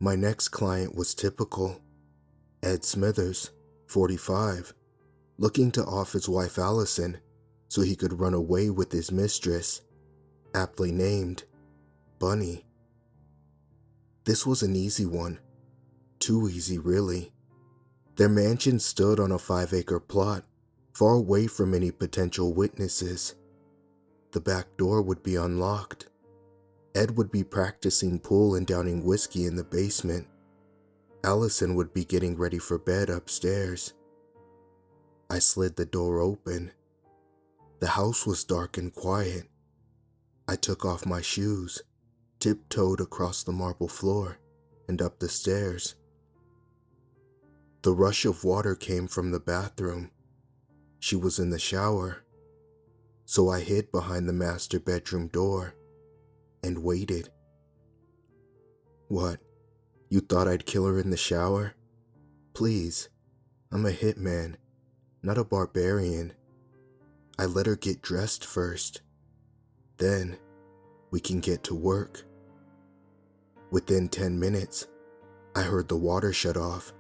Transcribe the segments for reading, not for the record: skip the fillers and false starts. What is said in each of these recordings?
My next client was typical. Ed Smithers, 45, looking to off his wife Allison so he could run away with his mistress, aptly named Bunny. This was an easy one. Too easy, really. Their mansion stood on a 5-acre plot, far away from any potential witnesses. The back door would be unlocked. Ed would be practicing pool and downing whiskey in the basement. Allison would be getting ready for bed upstairs. I slid the door open. The house was dark and quiet. I took off my shoes, tiptoed across the marble floor, and up the stairs. The rush of water came from the bathroom. She was in the shower. So I hid behind the master bedroom door and waited. What? You thought I'd kill her in the shower? Please, I'm a hitman, not a barbarian. I let her get dressed first. Then, we can get to work. Within 10 minutes, I heard the water shut off,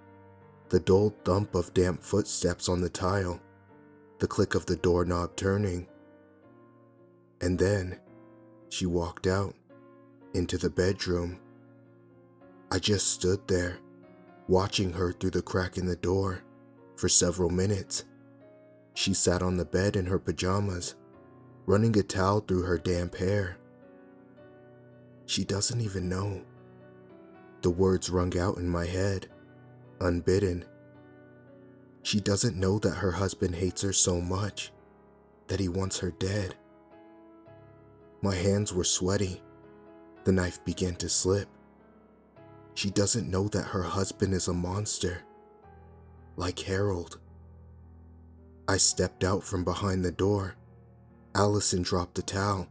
the dull thump of damp footsteps on the tile, the click of the doorknob turning. And then, she walked out, into the bedroom. I just stood there, watching her through the crack in the door, for several minutes. She sat on the bed in her pajamas, running a towel through her damp hair. She doesn't even know. The words rung out in my head, unbidden. She doesn't know that her husband hates her so much, that he wants her dead. My hands were sweaty. The knife began to slip. She doesn't know that her husband is a monster, like Harold. I stepped out from behind the door. Allison dropped the towel,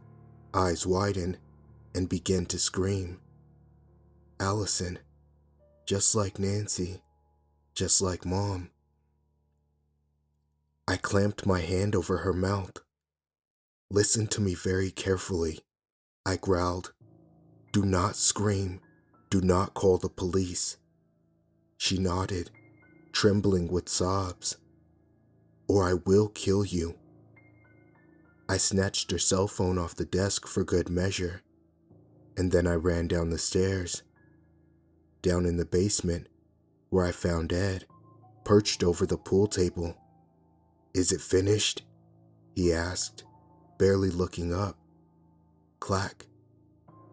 eyes widened, and began to scream. Allison, just like Nancy, just like Mom. I clamped my hand over her mouth. Listen to me very carefully, I growled. Do not scream. Do not call the police. She nodded, trembling with sobs. Or I will kill you. I snatched her cell phone off the desk for good measure, and then I ran down the stairs. Down in the basement, where I found Ed, perched over the pool table. Is it finished? He asked, barely looking up. Clack.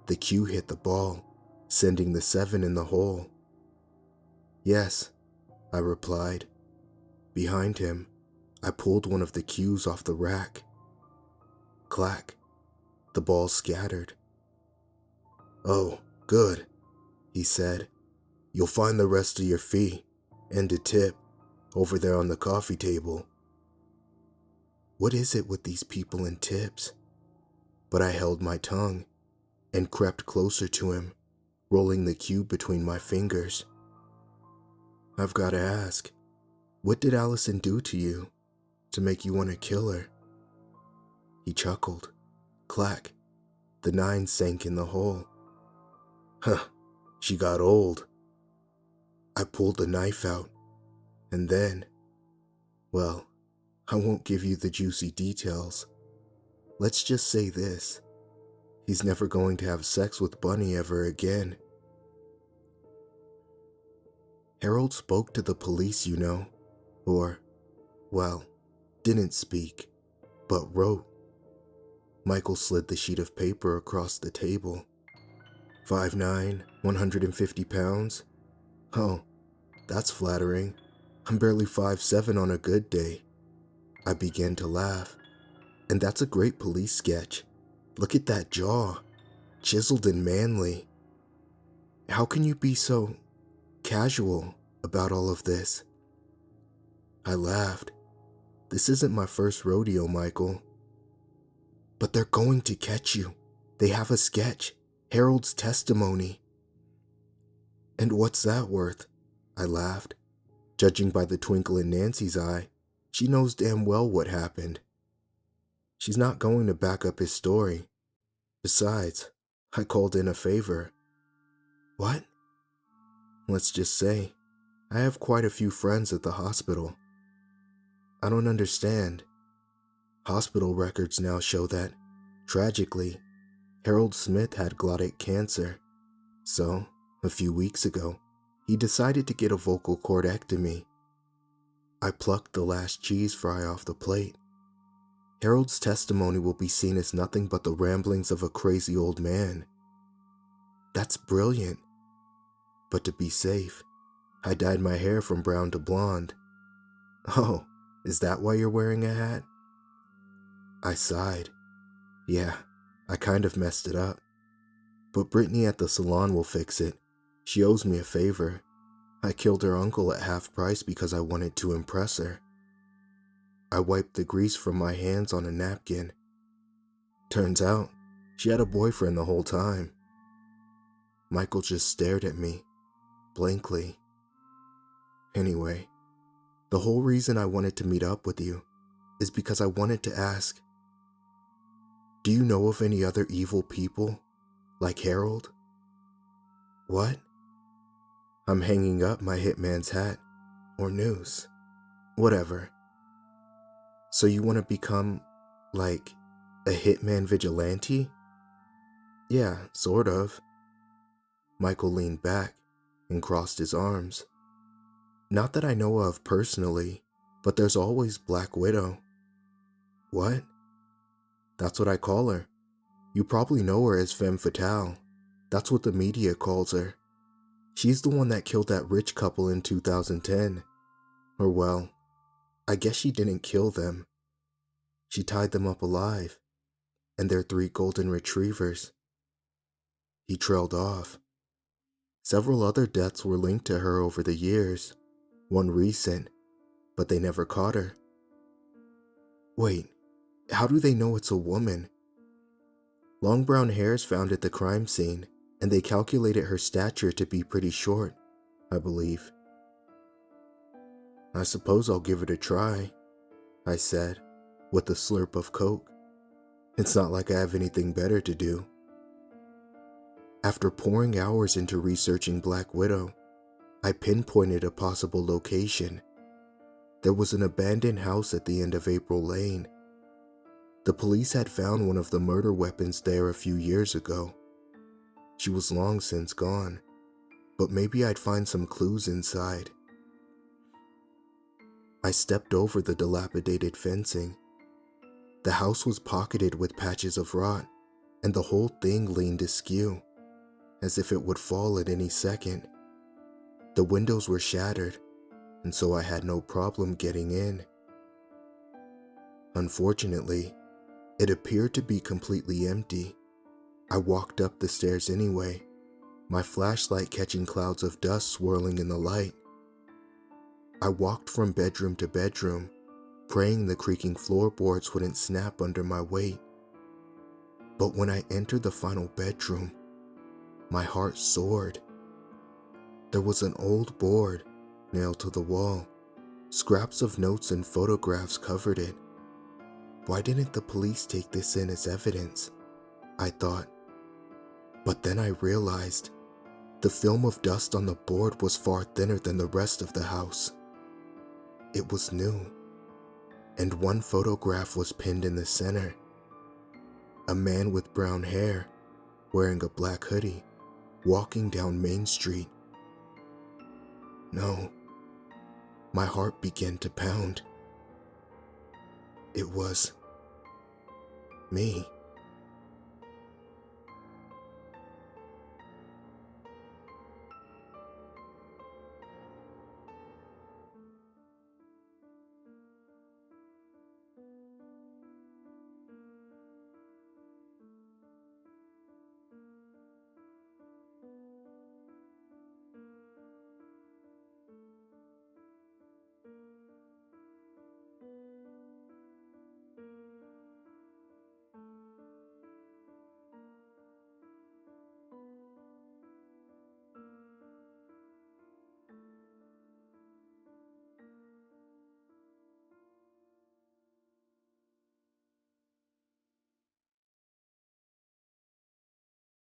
The cue hit the ball, sending the 7 in the hole. Yes, I replied. Behind him, I pulled one of the cues off the rack. Clack. The ball scattered. Oh, good, he said. You'll find the rest of your fee, and a tip, over there on the coffee table. What is it with these people and tips? But I held my tongue and crept closer to him, rolling the cue between my fingers. I've got to ask, what did Allison do to you to make you want to kill her? He chuckled. Clack. The 9 sank in the hole. Huh, she got old. I pulled the knife out, and then, well, I won't give you the juicy details. Let's just say this. He's never going to have sex with Bunny ever again. Harold spoke to the police, you know, or, well, didn't speak, but wrote. Michael slid the sheet of paper across the table. 5'9", 150 pounds? Oh, that's flattering. I'm barely 5'7" on a good day. I began to laugh. And that's a great police sketch. Look at that jaw, chiseled and manly. How can you be so casual about all of this? I laughed. This isn't my first rodeo, Michael. But they're going to catch you. They have a sketch, Harold's testimony. And what's that worth? I laughed. Judging by the twinkle in Nancy's eye, she knows damn well what happened. She's not going to back up his story. Besides, I called in a favor. What? Let's just say, I have quite a few friends at the hospital. I don't understand. Hospital records now show that, tragically, Harold Smith had glottic cancer. So, a few weeks ago, he decided to get a vocal cordectomy. I plucked the last cheese fry off the plate. Harold's testimony will be seen as nothing but the ramblings of a crazy old man. That's brilliant. But to be safe, I dyed my hair from brown to blonde. Oh, is that why you're wearing a hat? I sighed. Yeah, I kind of messed it up. But Brittany at the salon will fix it. She owes me a favor. I killed her uncle at half price because I wanted to impress her. I wiped the grease from my hands on a napkin. Turns out, she had a boyfriend the whole time. Michael just stared at me, blankly. Anyway, the whole reason I wanted to meet up with you is because I wanted to ask, do you know of any other evil people, like Harold? What? I'm hanging up my hitman's hat, or noose, whatever. So you want to become, like, a hitman vigilante? Yeah, sort of. Michael leaned back and crossed his arms. Not that I know of personally, but there's always Black Widow. What? That's what I call her. You probably know her as Femme Fatale. That's what the media calls her. She's the one that killed that rich couple in 2010. Or well, I guess she didn't kill them. She tied them up alive, and their 3 golden retrievers. He trailed off. Several other deaths were linked to her over the years, one recent, but they never caught her. Wait, how do they know it's a woman? Long brown hairs found at the crime scene, and they calculated her stature to be pretty short, I believe. I suppose I'll give it a try, I said, with a slurp of Coke. It's not like I have anything better to do. After pouring hours into researching Black Widow, I pinpointed a possible location. There was an abandoned house at the end of April Lane. The police had found one of the murder weapons there a few years ago. She was long since gone, but maybe I'd find some clues inside. I stepped over the dilapidated fencing. The house was pocketed with patches of rot, and the whole thing leaned askew, as if it would fall at any second. The windows were shattered, and so I had no problem getting in. Unfortunately, it appeared to be completely empty. I walked up the stairs anyway, my flashlight catching clouds of dust swirling in the light. I walked from bedroom to bedroom, praying the creaking floorboards wouldn't snap under my weight. But when I entered the final bedroom, my heart soared. There was an old board nailed to the wall. Scraps of notes and photographs covered it. Why didn't the police take this in as evidence? I thought. But then I realized the film of dust on the board was far thinner than the rest of the house. It was new, and one photograph was pinned in the center. A man with brown hair, wearing a black hoodie, walking down Main Street. No, my heart began to pound. It was me.